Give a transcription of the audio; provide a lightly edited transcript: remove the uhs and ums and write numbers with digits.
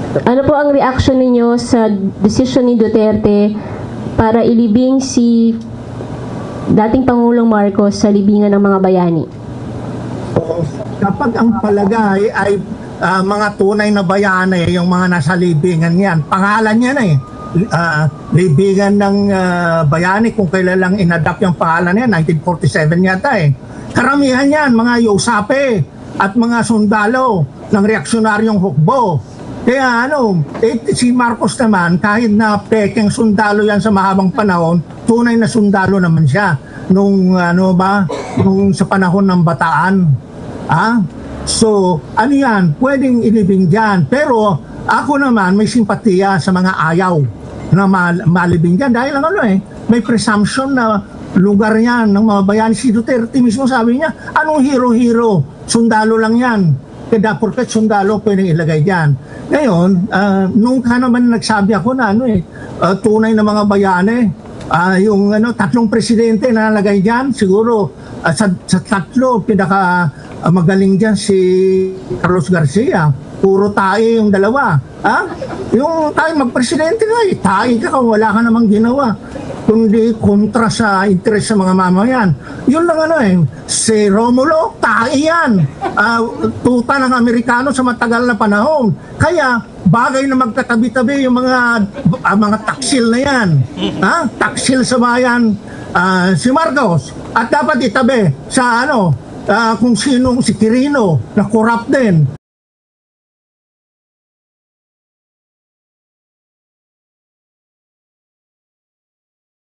Ano po ang reaction ninyo sa desisyon ni Duterte para ilibing si dating Pangulong Marcos sa libingan ng mga bayani? Kapag ang palagay ay mga tunay na bayani, yung mga nasa libingan yan, pangalan yan libingan ng bayani, kung kailan lang inadapt yung pangalan yan, 1947 yata Karamihan yan, mga Yosape at mga sundalo ng reaksyonaryong hukbo. Kaya si Marcos naman, kahit na pekeng sundalo yan sa mahabang panahon, tunay na sundalo naman siya nung sa panahon ng Bataan. So, yan, pwedeng ilibing dyan. Pero ako naman may simpatiya sa mga ayaw na malibing dyan. Dahil may presumption na lugar yan ng mga bayani. Si Duterte mismo sabi niya, anong hero-hero? Sundalo lang yan. Kaya porket sundalo pwedeng ilagay dyan. Ngayon, nung naman nagsabi ako na tunay na mga bayani, yung tatlong presidente na nalagay dyan, siguro sa tatlo, pinaka magaling dyan si Carlos Garcia. Puro tayo yung dalawa. Yung tayo magpresidente na tayo ka kung wala ka namang ginawa, kundi kontra sa interes sa mga mamayan. Yun lang si Romulo, tayo yan. Tuta ng Amerikano sa matagal na panahon. Kaya bagay na magkatabi-tabi yung mga taksil na yan. Taksil sa bayan, si Marcos. At dapat itabi sa kung sinong si Quirino na corrupt din.